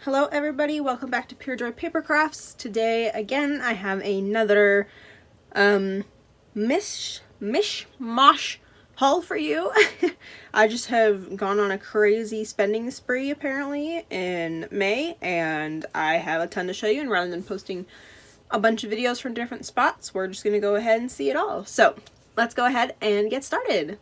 Hello everybody, welcome back to Pure Joy Papercrafts. Today again I have another mishmash haul for you. I just have gone on a crazy spending spree apparently in May, and I have a ton to show you, and rather than posting a bunch of videos from different spots, we're just going to go ahead and see it all. So let's go ahead and get started.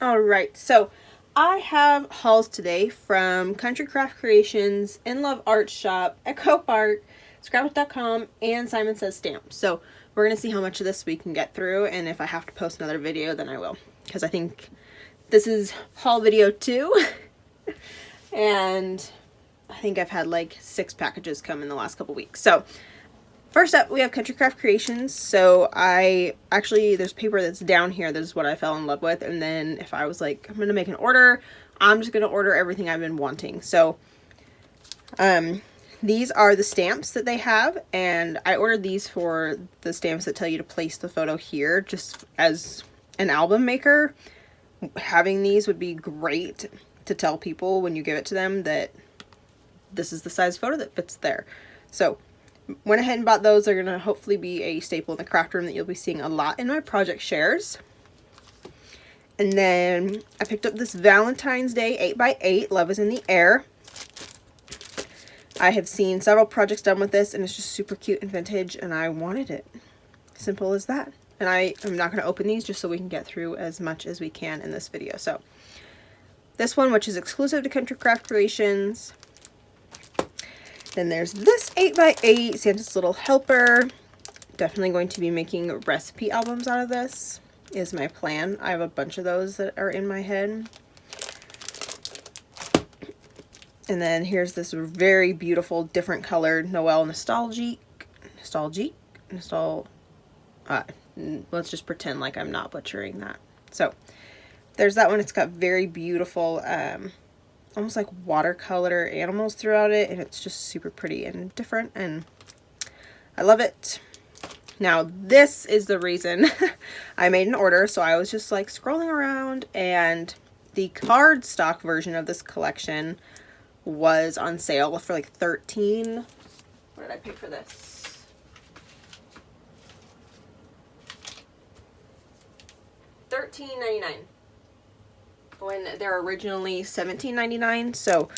Alright, so I have hauls today from Country Craft Creations, In Love Art Shop, Echo Art, Scrapbookcom, and Simon Says Stamps. So we're going to see how much of this we can get through, and if I have to post another video, then I will. Because I think this is haul video 2. And I think I've had like 6 packages come in the last couple weeks. So first up, we have Country Craft Creations. So there's paper that's down here. This is what I fell in love with. And then if I was like, I'm going to make an order, I'm just going to order everything I've been wanting. So these are the stamps that they have. And I ordered these for the stamps that tell you to place the photo here. Just as an album maker, having these would be great to tell people when you give it to them that this is the size photo that fits there. So went ahead and bought those. They're going to hopefully be a staple in the craft room that you'll be seeing a lot in my project shares. And then I picked up this Valentine's Day 8x8, Love is in the Air. I have seen several projects done with this, and it's just super cute and vintage, and I wanted it. Simple as that. And I am not going to open these just so we can get through as much as we can in this video. So this one, which is exclusive to Country Craft Creations. Then there's this 8x8, Santa's Little Helper. Definitely going to be making recipe albums out of this, is my plan. I have a bunch of those that are in my head. And then here's this very beautiful, different colored Noel nostalgic. Let's just pretend like I'm not butchering that. So there's that one. It's got very beautiful, almost like watercolor animals throughout it, and it's just super pretty and different, and I love it. Now this is the reason I made an order. So I was just like scrolling around, and the cardstock version of this collection was on sale for like what did I pay for this? $13.99. when they're originally $17.99. So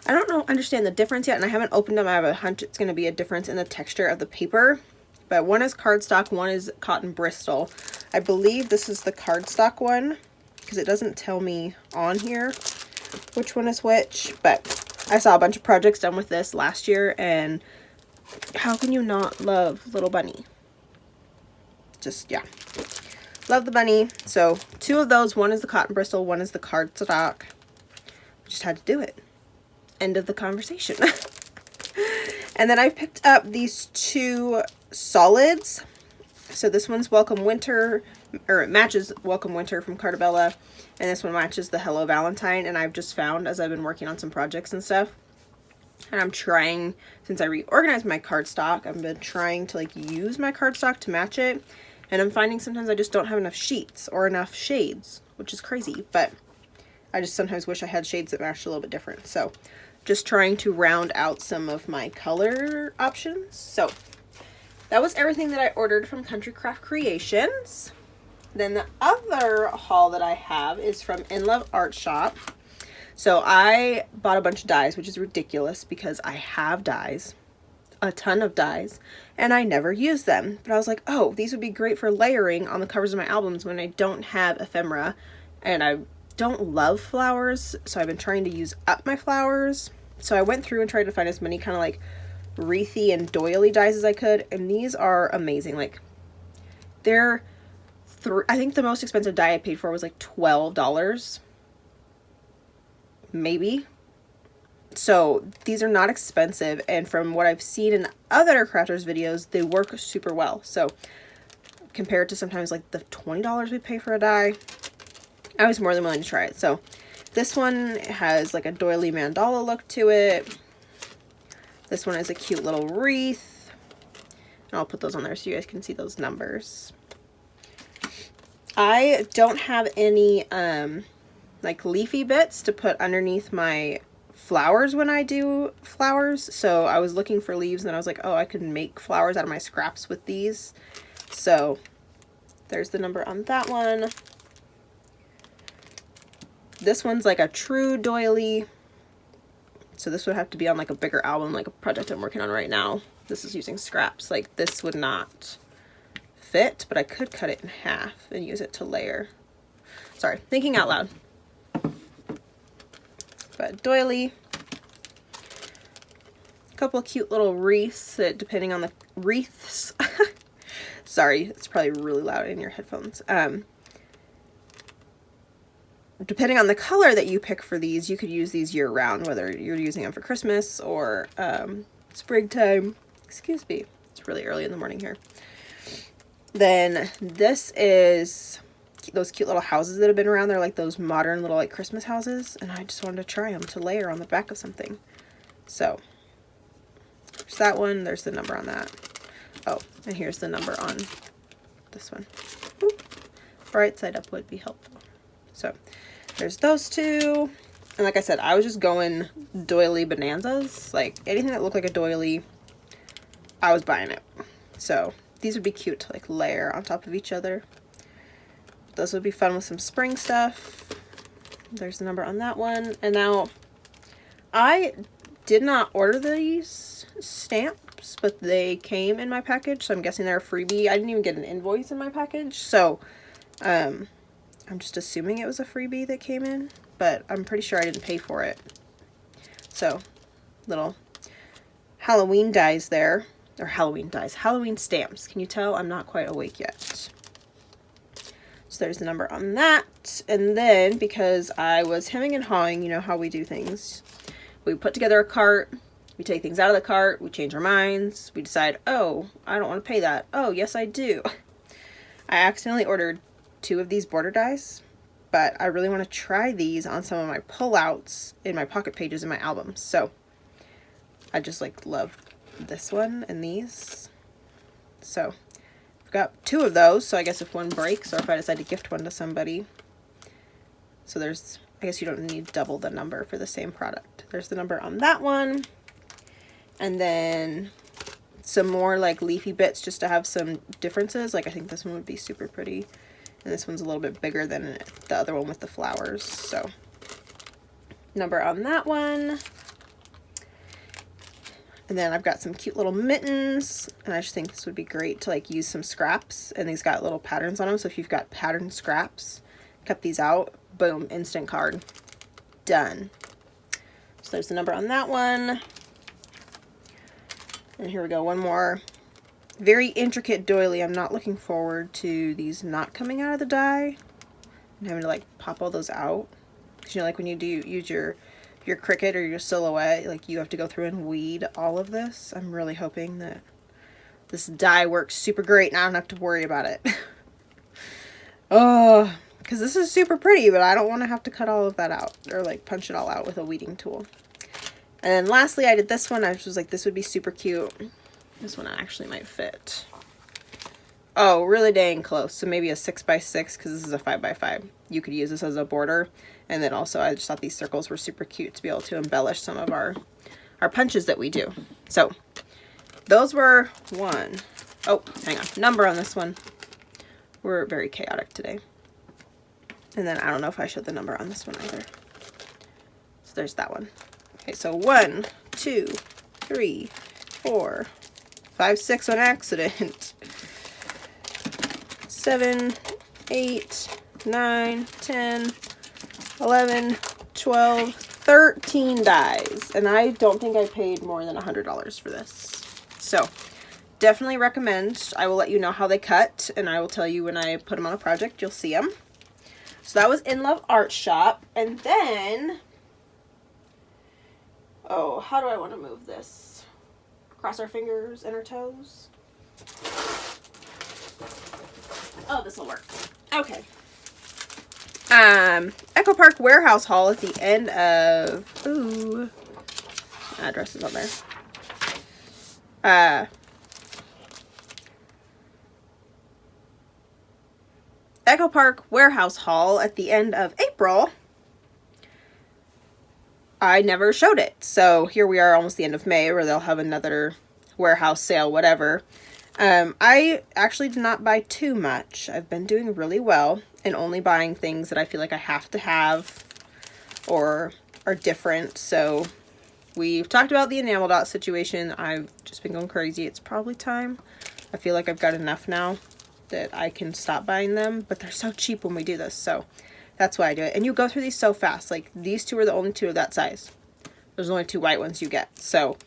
I don't understand the difference yet, and I haven't opened them. I have a hunch it's going to be a difference in the texture of the paper, but one is cardstock, one is cotton Bristol. I believe this is the cardstock one because it doesn't tell me on here which one is which, but I saw a bunch of projects done with this last year, and how can you not love Little Bunny? Just, yeah. Love the bunny. So 2 of those, one is the cotton Bristol, one is the cardstock. Just had to do it. End of the conversation. And then I picked up these 2 solids. So this one's Welcome Winter, or it matches Welcome Winter from Cartabella, and this one matches the Hello Valentine. And I've just found, as I've been working on some projects and stuff, and I'm trying, since I reorganized my cardstock, I've been trying to like use my cardstock to match it. And I'm finding sometimes I just don't have enough sheets or enough shades, which is crazy, but I just sometimes wish I had shades that matched a little bit different. So just trying to round out some of my color options. So that was everything that I ordered from Country Craft Creations. Then the other haul that I have is from In Love Art Shop. So I bought a bunch of dies, which is ridiculous because I have dies. A ton of dies, and I never use them, but I was like, oh, these would be great for layering on the covers of my albums when I don't have ephemera, and I don't love flowers, so I've been trying to use up my flowers. So I went through and tried to find as many kind of like wreathy and doily dies as I could, and these are amazing. Like, they're I think the most expensive die I paid for was like $12, maybe. So these are not expensive, and from what I've seen in other crafters videos, they work super well. So compared to sometimes like the $20 we pay for a die, I was more than willing to try it. So this one has like a doily mandala look to it. This one is a cute little wreath. And I'll put those on there so you guys can see those numbers. I don't have any like leafy bits to put underneath my flowers when I do flowers, so I was looking for leaves and I was like, oh, I could make flowers out of my scraps with these. So there's the number on that one. This one's like a true doily, so this would have to be on like a bigger album, like a project I'm working on right now. This is using scraps. Like this would not fit, but I could cut it in half and use it to layer. Sorry, thinking out loud. But doily. A couple of cute little wreaths that, depending on the wreaths. Sorry, it's probably really loud in your headphones. Depending on the color that you pick for these, you could use these year round, whether you're using them for Christmas or springtime. Excuse me, it's really early in the morning here. Then this is those cute little houses that have been around. They're like those modern little like Christmas houses, and I just wanted to try them to layer on the back of something. So there's that one. There's the number on that. Oh, and here's the number on this one. Oop. Right side up would be helpful. So there's those two. And like I said, I was just going doily bonanzas. Like anything that looked like a doily, I was buying it. So these would be cute to like layer on top of each other. Those would be fun with some spring stuff. There's the number on that one. And now I did not order these stamps, but they came in my package, so I'm guessing they're a freebie. I didn't even get an invoice in my package, so I'm just assuming it was a freebie that came in, but I'm pretty sure I didn't pay for it. So little Halloween dies there, or Halloween dies, Halloween stamps. Can you tell I'm not quite awake yet? So there's the number on that. And then because I was hemming and hawing, you know how we do things. We put together a cart, we take things out of the cart, we change our minds, we decide, oh, I don't want to pay that. Oh, yes, I do. I accidentally ordered 2 of these border dies, but I really want to try these on some of my pullouts in my pocket pages in my albums. So I just like love this one and these. So I've got 2 of those, so I guess if one breaks or if I decide to gift one to somebody. So there's, I guess you don't need double the number for the same product. There's the number on that one. And then some more like leafy bits just to have some differences. Like I think this one would be super pretty. And this one's a little bit bigger than the other one with the flowers. So number on that one. And then I've got some cute little mittens. And I just think this would be great to like use some scraps. And these got little patterns on them. So if you've got patterned scraps, cut these out. Boom, instant card. Done. So there's the number on that one. And here we go, one more. Very intricate doily. I'm not looking forward to these not coming out of the die and having to like pop all those out. Because you know, like when you do use your Cricut or your Silhouette, like you have to go through and weed all of this. I'm really hoping that this die works super great and I don't have to worry about it. Oh, because this is super pretty, but I don't want to have to cut all of that out or like punch it all out with a weeding tool. And then lastly, I did this one. I was like, this would be super cute. This one actually might fit. Oh, really dang close. So maybe a 6x6 because this is a 5x5. You could use this as a border. And then also I just thought these circles were super cute to be able to embellish some of our punches that we do. So those were one. Oh, hang on. Number on this one. We're very chaotic today. And then I don't know if I showed the number on this one either. So there's that one. Okay, so 1, 2, 3, 4, 5, 6 on accident. 7, 8, 9, 10, 11, 12, 13 dies. And I don't think I paid more than $100 for this. So definitely recommend. I will let you know how they cut, and I will tell you when I put them on a project. You'll see them. So that was In Love Art Shop. And then, oh, how do I want to move this? Cross our fingers and our toes. Oh, this will work. Okay. Echo Park Warehouse Haul at the end of, ooh, address is on there. Echo Park warehouse haul at the end of April, I never showed it. So here we are almost the end of May where they'll have another warehouse sale, whatever. I actually did not buy too much. I've been doing really well and only buying things that I feel like I have to have or are different. So we've talked about the enamel dot situation. I've just been going crazy. It's probably time. I feel like I've got enough now that I can stop buying them, but they're so cheap when we do this. So that's why I do it. And you go through these so fast. Like these two are the only two of that size. There's only 2 white ones you get. So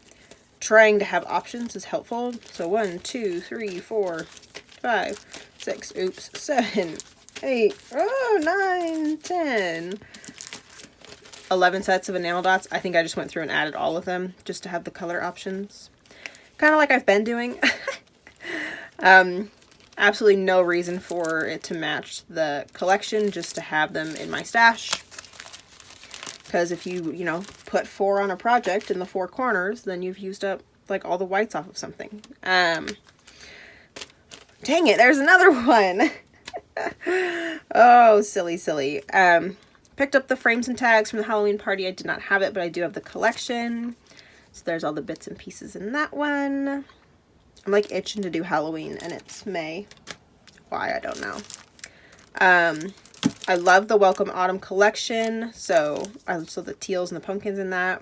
trying to have options is helpful. So 1, 2, 3, 4, 5, 6, oops, 7, 8, 9, 10, 11 sets of enamel dots. I think I just went through and added all of them just to have the color options. Kind of like I've been doing. Absolutely no reason for it to match the collection, just to have them in my stash. Because if you know, put 4 on a project in the 4 corners, then you've used up like all the whites off of something. Dang it, there's another one. Oh, silly. Picked up the frames and tags from the Halloween party. I did not have it, but I do have the collection. So there's all the bits and pieces in that one. I'm like itching to do Halloween, and it's May. Why, I don't know. I love the Welcome Autumn collection, so I saw the teals and the pumpkins in that.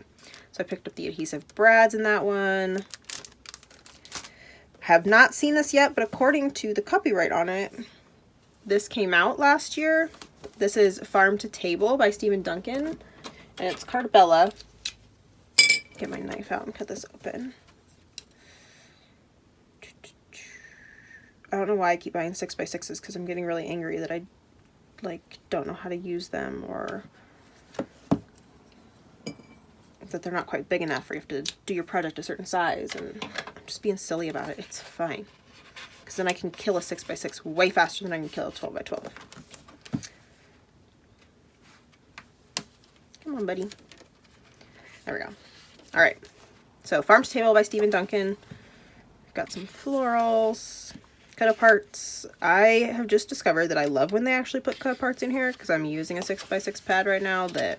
So I picked up the adhesive brads in that one. Have not seen this yet, but according to the copyright on it, this came out last year. This is Farm to Table by Stephen Duncan, and it's Cardabella. Get my knife out and cut this open. I don't know why I keep buying 6x6s, because I'm getting really angry that I like don't know how to use them, or that they're not quite big enough, or you have to do your project a certain size, and I'm just being silly about it. It's fine, because then I can kill a 6x6 way faster than I can kill a 12x12. Come on, buddy. There we go. All right, so Farm to Table by Stephen Duncan. Got some florals, cut aparts. I have just discovered that I love when they actually put cut aparts in here, because I'm using a 6x6 pad right now that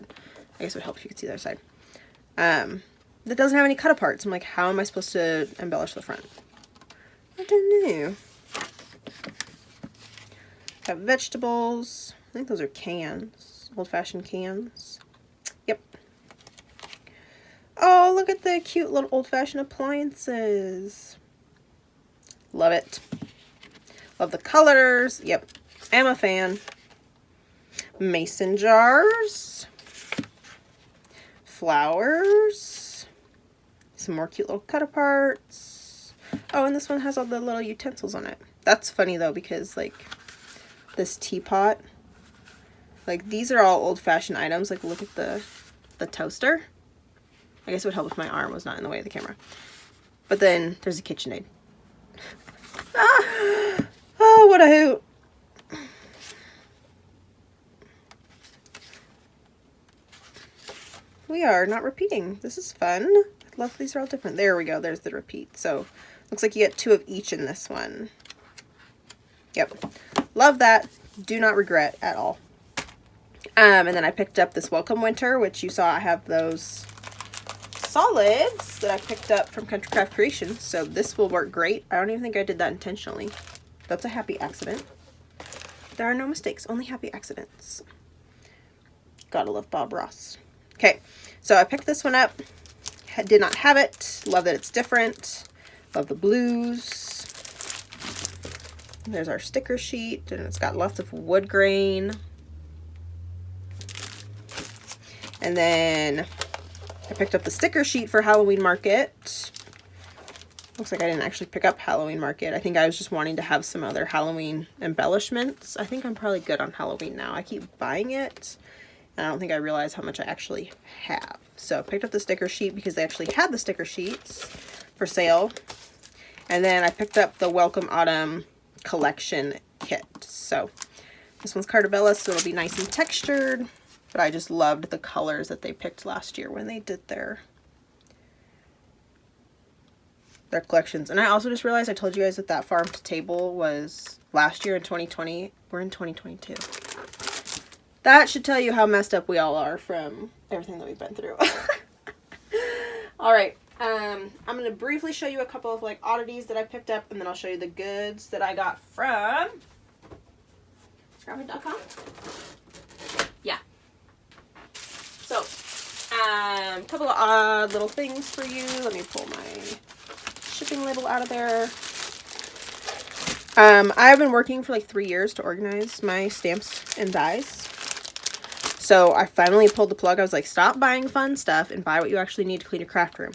I guess would help if you could see the other side. That doesn't have any cut aparts. I'm like, how am I supposed to embellish the front? I don't know. Got vegetables. I think those are cans, old-fashioned cans. Yep. Oh, look at the cute little old-fashioned appliances. Love it. Love the colors. Yep. I'm a fan. Mason jars. Flowers. Some more cute little cut aparts. Oh, and this one has all the little utensils on it. That's funny though, because like this teapot, like these are all old-fashioned items. Like look at the toaster. I guess it would help if my arm was not in the way of the camera. But then there's a KitchenAid. Oh, what a hoot. We are not repeating. This is fun. I love these are all different. There we go. There's the repeat. So looks like you get 2 of each in this one. Yep. Love that. Do not regret at all. And then I picked up this Welcome Winter, which you saw I have those solids that I picked up from Country Craft Creations. So this will work great. I don't even think I did that intentionally. That's a happy accident. There are no mistakes, only happy accidents. Gotta love Bob Ross. Okay, so I picked this one up. Did not have it. Love that it's different. Love the blues. There's our sticker sheet, and it's got lots of wood grain. And then I picked up the sticker sheet for Halloween Market. Looks like I didn't actually pick up Halloween Market. I think I was just wanting to have some other Halloween embellishments. I think I'm probably good on Halloween now. I keep buying it, and I don't think I realize how much I actually have. So I picked up the sticker sheet because they actually had the sticker sheets for sale. And then I picked up the Welcome Autumn collection kit. So this one's Cardabella, so it'll be nice and textured. But I just loved the colors that they picked last year when they did their collections. And I also just realized I told you guys that Farm to Table was last year in 2020 We're in 2022. That should tell you how messed up we all are from everything that we've been through. All right. I'm going to briefly show you a couple of like oddities that I picked up, and then I'll show you the goods that I got from Scrapbookcom. Yeah. So, a couple of odd little things for you. Let me pull my shipping label out of there. I've been working for like 3 years to organize my stamps and dies. So I finally pulled the plug. I was like, stop buying fun stuff and buy what you actually need to clean your craft room.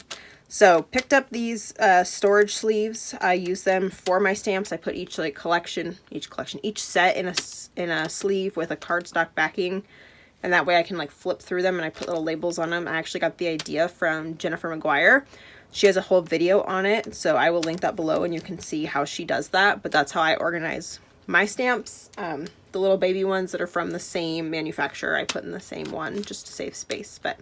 So picked up these storage sleeves. I use them for my stamps. I put each set in a sleeve with a cardstock backing. And that way I can like flip through them and I put little labels on them. I actually got the idea from Jennifer McGuire. She has a whole video on it. So I will link that below and you can see how she does that. But that's how I organize my stamps. The little baby ones that are from the same manufacturer, I put in the same one just to save space. But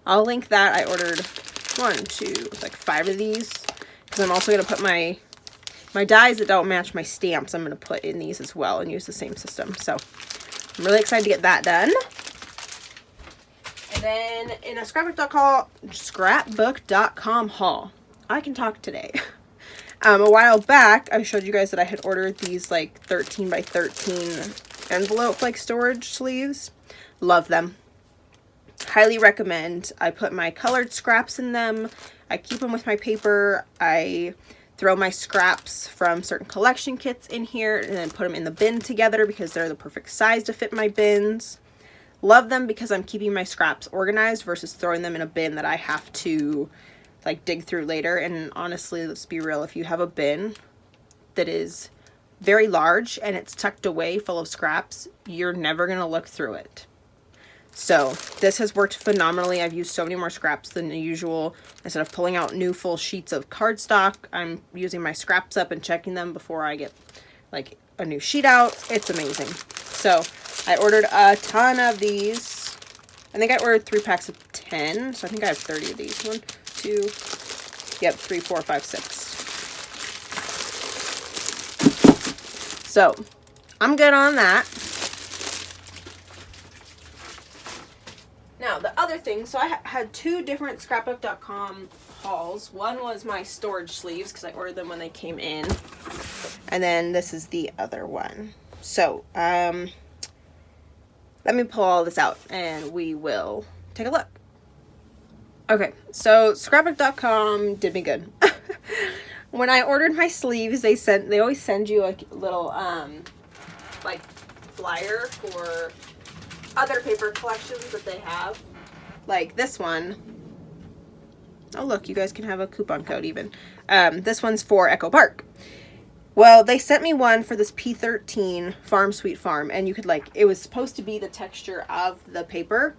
I'll link that. I ordered 5 of these because I'm also going to put my dies that don't match my stamps. I'm going to put in these as well and use the same system. So I'm really excited to get that done. And then in a Scrapbookcom haul, I can talk today. A while back, I showed you guys that I had ordered these like 13 by 13 envelope like storage sleeves. Love them. Highly recommend. I put my colored scraps in them. I keep them with my paper. I throw my scraps from certain collection kits in here and then put them in the bin together because they're the perfect size to fit my bins. Love them because I'm keeping my scraps organized versus throwing them in a bin that I have to like dig through later. And honestly, let's be real, if you have a bin that is very large and it's tucked away full of scraps, you're never going to look through it. So this has worked phenomenally. I've used so many more scraps than usual. Instead of pulling out new full sheets of cardstock, I'm using my scraps up and checking them before I get like a new sheet out. It's amazing. So I ordered a ton of these. I think I ordered 3 packs of 10. So I think I have 30 of these. 1, 2, yep, 3, 4, 5, 6. So I'm good on that. Now the other thing, so I had 2 different Scrapbook.com hauls. One was my storage sleeves because I ordered them when they came in. And then this is the other one. So let me pull all this out and we will take a look. Okay, so Scrapbook.com did me good. When I ordered my sleeves, they always send you a little like flyer for other paper collections that they have. Like this one. Oh look, you guys can have a coupon code even. This one's for Echo Park. Well, they sent me one for this P13 Farm Sweet Farm, and you could like, it was supposed to be the texture of the paper,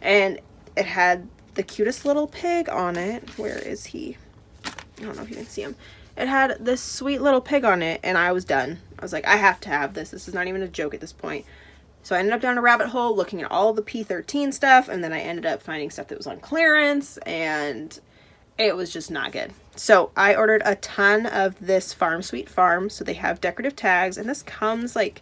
and it had the cutest little pig on it. Where is he? I don't know if you can see him. It had this sweet little pig on it, and I was done. I was like, I have to have this. This is not even a joke at this point. So I ended up down a rabbit hole looking at all the P13 stuff, and then I ended up finding stuff that was on clearance, and it was just not good. So I ordered a ton of this Farm Sweet Farm. So they have decorative tags, and this comes like,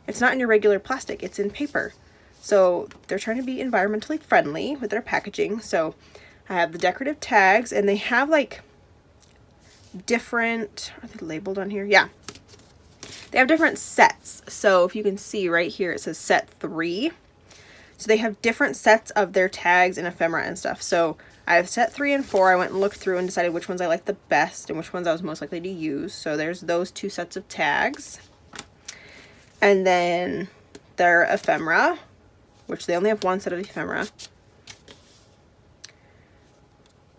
it's not in your regular plastic, it's in paper. So they're trying to be environmentally friendly with their packaging. So I have the decorative tags, and they have like different, are they labeled on here? Yeah. They have different sets. So if you can see right here, it says set 3. So they have different sets of their tags and ephemera and stuff. So I have set 3 and 4. I went and looked through and decided which ones I liked the best and which ones I was most likely to use. So there's those 2 sets of tags. And then their ephemera, which they only have 1 set of ephemera.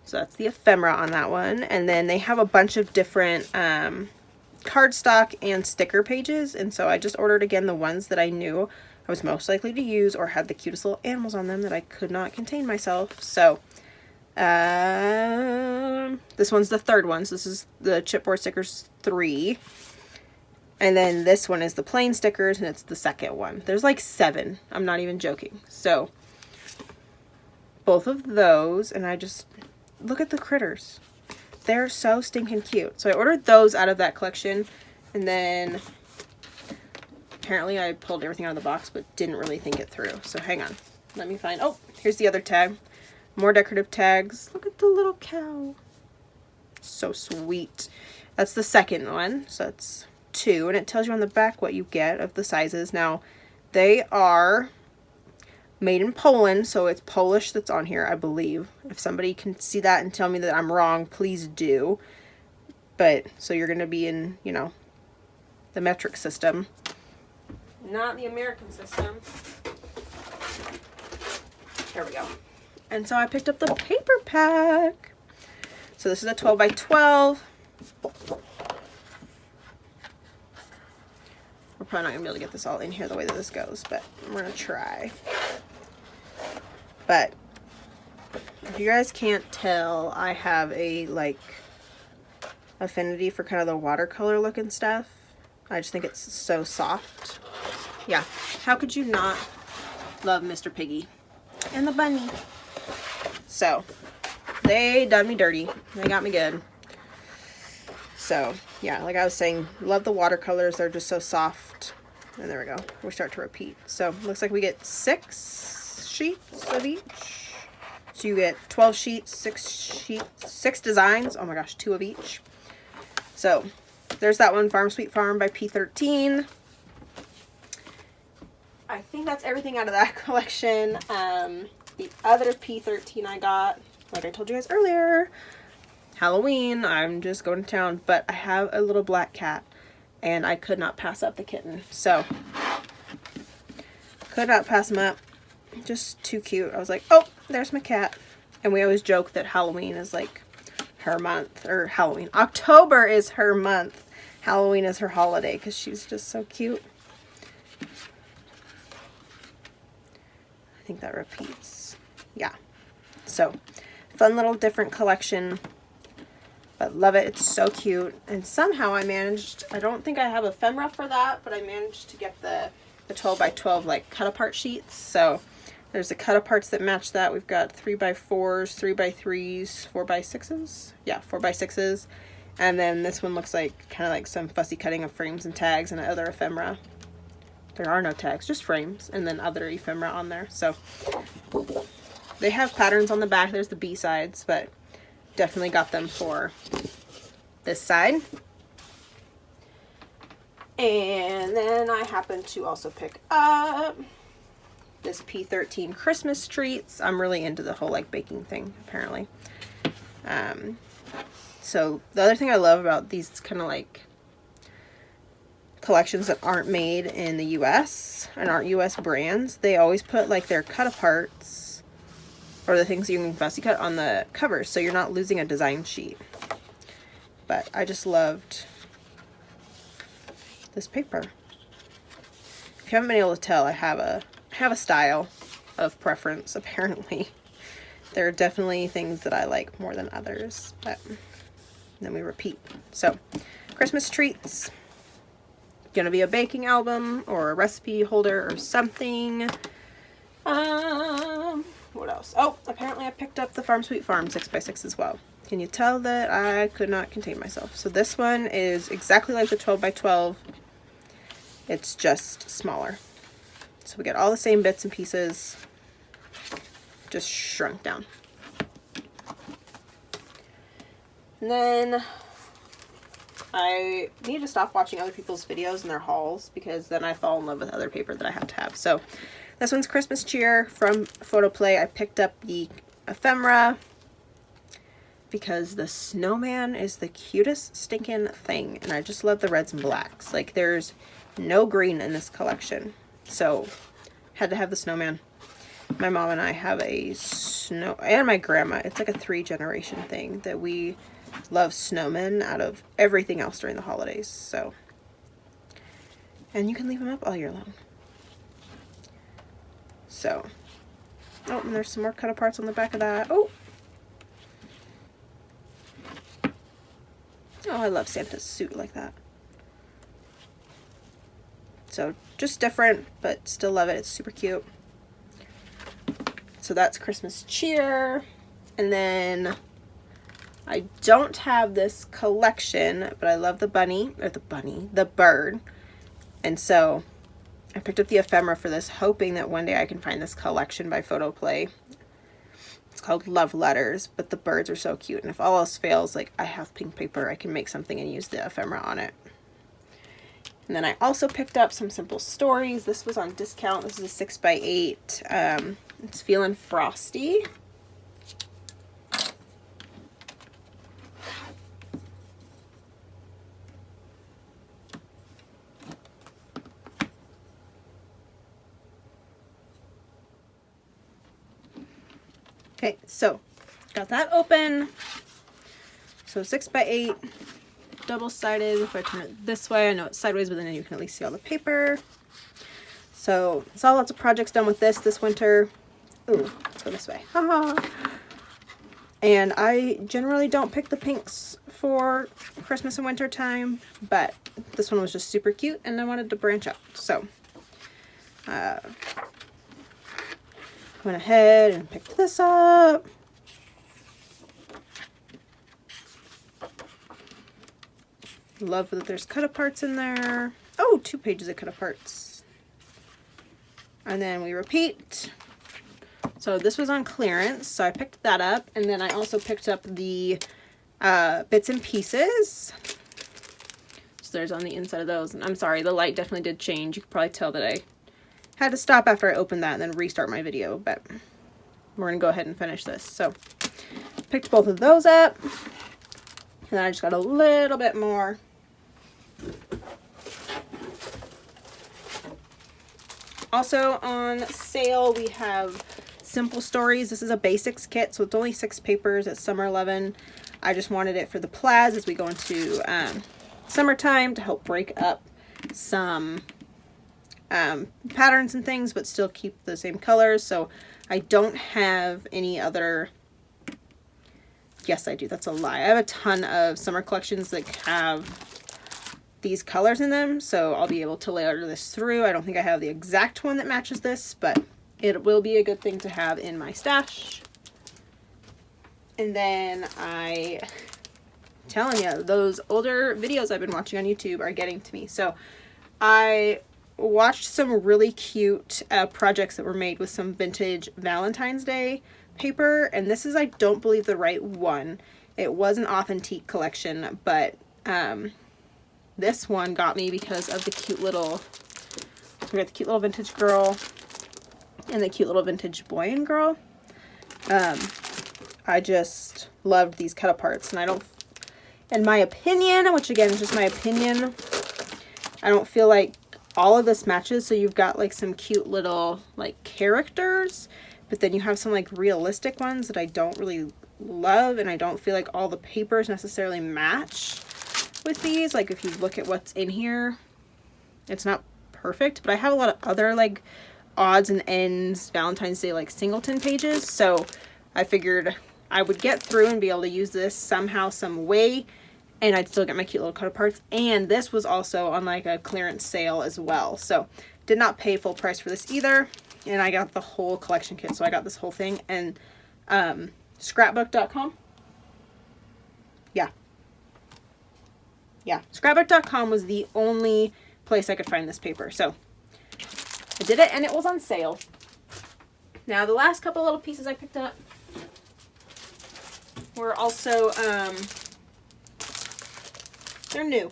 So that's the ephemera on that one. And then they have a bunch of different cardstock and sticker pages. And so I just ordered again the ones that I knew I was most likely to use or had the cutest little animals on them that I could not contain myself. So this one's the 3rd one. So this is the chipboard stickers 3. And then this one is the plain stickers, and it's the 2nd one. There's like 7. I'm not even joking. So both of those, and I just look at the critters. They're so stinking cute. So I ordered those out of that collection, and then apparently I pulled everything out of the box, but didn't really think it through. So hang on. Let me find, oh, here's the other tag. More decorative tags. Look at the little cow. So sweet. That's the second one. So that's 2. And it tells you on the back what you get of the sizes. Now, they are made in Poland, so it's Polish that's on here, I believe. If somebody can see that and tell me that I'm wrong, please do. But, so you're going to be in, you know, the metric system. Not the American system. There we go. And so I picked up the paper pack. So this is a 12 by 12. We're probably not going to be able to get this all in here the way that this goes, but we're going to try. But if you guys can't tell, I have a, like, affinity for kind of the watercolor looking stuff. I just think it's so soft. Yeah, how could you not love Mr. Piggy and the bunny? So they done me dirty. They got me good. So yeah, like I was saying, love the watercolors. They're just so soft. And there we go. We start to repeat. So looks like we get 6 sheets of each. So you get 12 sheets, 6 designs. Oh my gosh, 2 of each. So there's that one, Farm Sweet Farm by P13. I think that's everything out of that collection. The other P13 I got, like I told you guys earlier, Halloween, I'm just going to town, but I have a little black cat and I could not pass up the kitten. So, could not pass him up. Just too cute. I was like, oh, there's my cat. And we always joke that Halloween is like her month, or Halloween. October is her month. Halloween is her holiday because she's just so cute. I think that repeats. Yeah. So, fun little different collection. But love it. It's so cute. And somehow I managed, I don't think I have ephemera for that, but I managed to get the 12 by 12 like cut apart sheets. So there's the cut aparts that match that. We've got 3 by 4s, 3 by 3s, 4 by 6s. Yeah, 4 by 6s. And then this one looks like kind of like some fussy cutting of frames and tags and other ephemera. There are no tags, just frames, and then other ephemera on there. So they have patterns on the back. There's the B-sides, but definitely got them for this side. And then I happened to also pick up this P13 Christmas treats. I'm really into the whole like baking thing, apparently. So the other thing I love about these kind of like collections that aren't made in the US and aren't US brands, they always put like their cut aparts or the things you can fussy cut on the covers, so you're not losing a design sheet. But I just loved this paper. If you haven't been able to tell, I have a style of preference, apparently. There are definitely things that I like more than others, but then we repeat. So, Christmas treats. Gonna be a baking album or a recipe holder or something. What else? Oh, apparently I picked up the Farm Sweet Farm 6x6 as well. Can you tell that I could not contain myself? So this one is exactly like the 12 by 12. It's just smaller. So we get all the same bits and pieces, just shrunk down. And then I need to stop watching other people's videos and their hauls, because then I fall in love with other paper that I have to have. So this one's Christmas Cheer from Photoplay. I picked up the ephemera because the snowman is the cutest stinking thing, and I just love the reds and blacks. Like, there's no green in this collection, so had to have the snowman. My mom and I have a snow, and my grandma, it's like a 3-generation thing that we love snowmen out of everything else during the holidays. So, and you can leave them up all year long. So, oh, and there's some more cut aparts on the back of that. Oh, I love Santa's suit like that. So just different, but still love it. It's super cute. So that's Christmas Cheer. And then I don't have this collection, but I love the bunny, or the bird. And so I picked up the ephemera for this, hoping that one day I can find this collection by Photoplay. It's called Love Letters, but the birds are so cute. And if all else fails, like, I have pink paper, I can make something and use the ephemera on it. And then I also picked up some simple stories. This was on discount. This is a 6x8. It's Feeling Frosty. Okay, so got that open. So 6x8, double-sided. If I turn it this way, I know it's sideways, but then you can at least see all the paper. So saw lots of projects done with this winter. Ooh, let's go this way. Haha. And I generally don't pick the pinks for Christmas and winter time, but this one was just super cute and I wanted to branch out. So went ahead and picked this up. Love that there's cut-aparts in there. Oh, 2 pages of cut-aparts. And then we repeat. So this was on clearance, so I picked that up. And then I also picked up the bits and pieces. So there's on the inside of those. And I'm sorry, the light definitely did change. You could probably tell that I had to stop after I opened that and then restart my video. But we're going to go ahead and finish this. So picked both of those up. And then I just got a little bit more. Also on sale, we have Simple Stories. This is a basics kit, so it's only 6 papers. It's summer 11. I just wanted it for the plaids as we go into summertime to help break up some patterns and things, but still keep the same colors. So I don't have any other... Yes, I do. That's a lie. I have a ton of summer collections that have these colors in them, so I'll be able to layer this through. I don't think I have the exact one that matches this, but it will be a good thing to have in my stash. And then telling you, those older videos I've been watching on YouTube are getting to me. So I watched some really cute projects that were made with some vintage Valentine's Day paper, and this is, I don't believe, the right one. It was an authentique collection, but this one got me because of the cute little, we got the cute little vintage girl and the cute little vintage boy and girl. I just loved these cut aparts, and I don't, in my opinion, which again is just my opinion, I don't feel like all of this matches. So you've got like some cute little like characters, but then you have some like realistic ones that I don't really love, and I don't feel like all the papers necessarily match with these. Like if you look at what's in here, it's not perfect, but I have a lot of other like odds and ends Valentine's Day like singleton pages, so I figured I would get through and be able to use this somehow, some way, and I'd still get my cute little cut aparts. And this was also on like a clearance sale as well, so did not pay full price for this either. And I got the whole collection kit, so I got this whole thing. And Scrapbookcom, yeah, Scrapbook.com was the only place I could find this paper, so I did it, and it was on sale. Now the last couple little pieces I picked up were also they're new.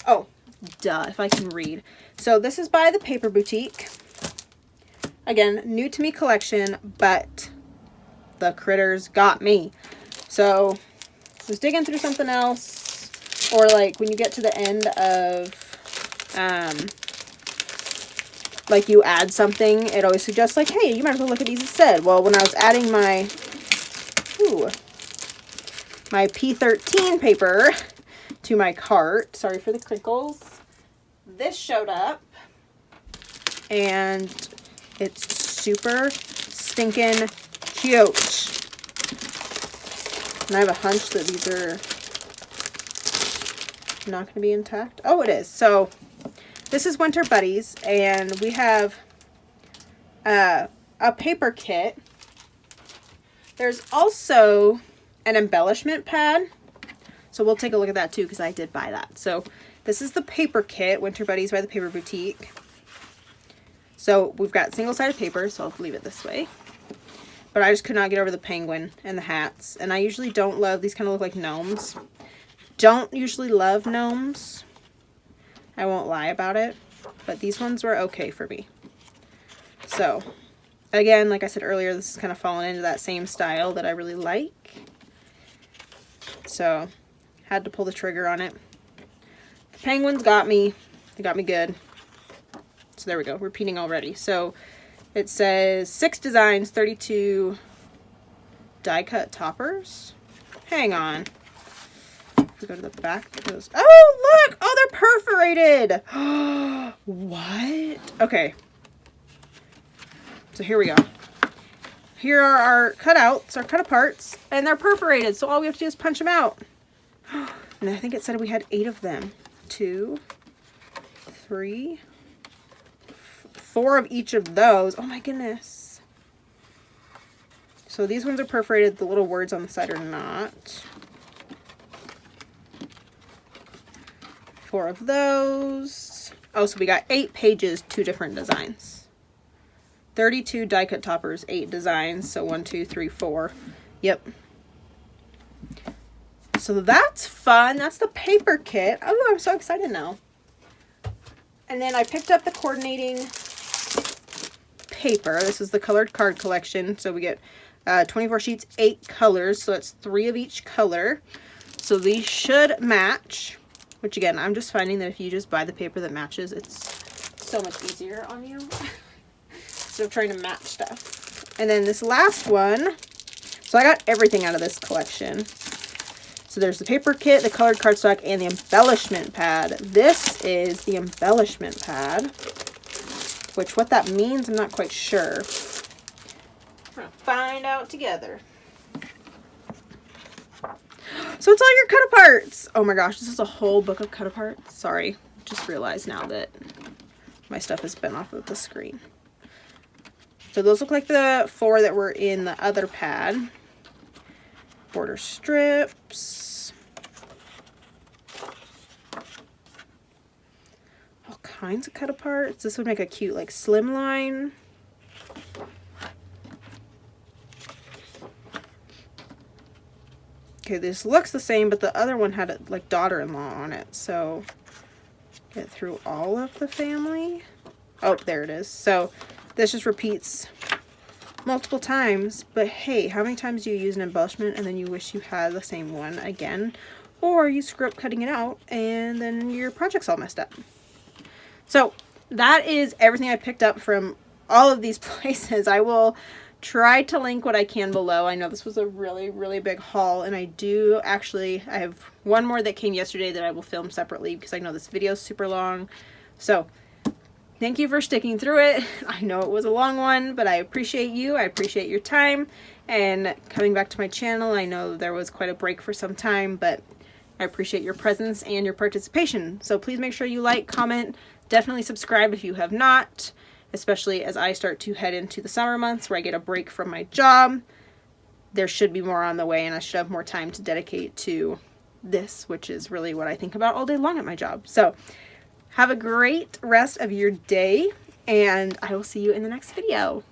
Oh, duh, if I can read. So this is by the Paper Boutique. Again, new to me collection, but the critters got me. So I was digging through something else, or like when you get to the end of like you add something, it always suggests like, hey, you might as well look at these instead. Well, when I was adding my my P13 paper to my cart, sorry for the crinkles, this showed up, and it's super stinking cute. And I have a hunch that these are not going to be intact. Oh, it is. So this is Winter Buddies, and we have a paper kit. There's also an embellishment pad, so we'll take a look at that too, because I did buy that. So This is the paper kit, Winter Buddies by the Paper Boutique. So we've got single-sided paper, so I'll leave it this way. But I just could not get over the penguin and the hats. And I usually don't love, these kind of look like gnomes. Don't usually love gnomes. I won't lie about it. But these ones were okay for me. So, again, like I said earlier, this is kind of falling into that same style that I really like. So, had to pull the trigger on it. The penguins got me. They got me good. So there we go, repeating already. So it says 6 designs, 32 die cut toppers. Hang on. If we go to the back, it goes, oh look! Oh, they're perforated! What? Okay. So here we go. Here are our cutouts, our cut aparts, and they're perforated. So all we have to do is punch them out. And I think it said we had 8 of them. 2, 3, 4 of each of those. Oh my goodness. So these ones are perforated. The little words on the side are not. 4 of those. Oh, so we got 8 pages, 2 different designs. 32 die cut toppers, 8 designs. So 1, 2, 3, 4. Yep. So that's fun. That's the paper kit. Oh, I'm so excited now. And then I picked up the coordinating paper. This is the colored card collection. So we get 24 sheets, 8 colors. So that's 3 of each color. So these should match. Which again, I'm just finding that if you just buy the paper that matches, it's so much easier on you. So trying to match stuff. And then this last one. So I got everything out of this collection. So there's the paper kit, the colored cardstock, and the embellishment pad. This is the embellishment pad, which what that means, I'm not quite sure. We're gonna find out together. So it's all your cut aparts. Oh my gosh, this is a whole book of cut aparts. Sorry, just realized now that my stuff has been off of the screen. So those look like the 4 that were in the other pad. Border strips. All kinds of cut aparts. This would make a cute like slim line. Okay, this looks the same, but the other one had a like daughter-in-law on it. So get through all of the family. Oh, there it is. So this just repeats multiple times, but hey, how many times do you use an embellishment and then you wish you had the same one again, or you screw up cutting it out and then your project's all messed up? So that is everything I picked up from all of these places. I will try to link what I can below. I know this was a really big haul, and I have one more that came yesterday that I will film separately because I know this video is super long. So thank you for sticking through it. I know it was a long one, but I appreciate you. I appreciate your time and coming back to my channel. I know there was quite a break for some time, but I appreciate your presence and your participation. So please make sure you like, comment, definitely subscribe if you have not, especially as I start to head into the summer months where I get a break from my job. There should be more on the way, and I should have more time to dedicate to this, which is really what I think about all day long at my job. So have a great rest of your day, and I will see you in the next video.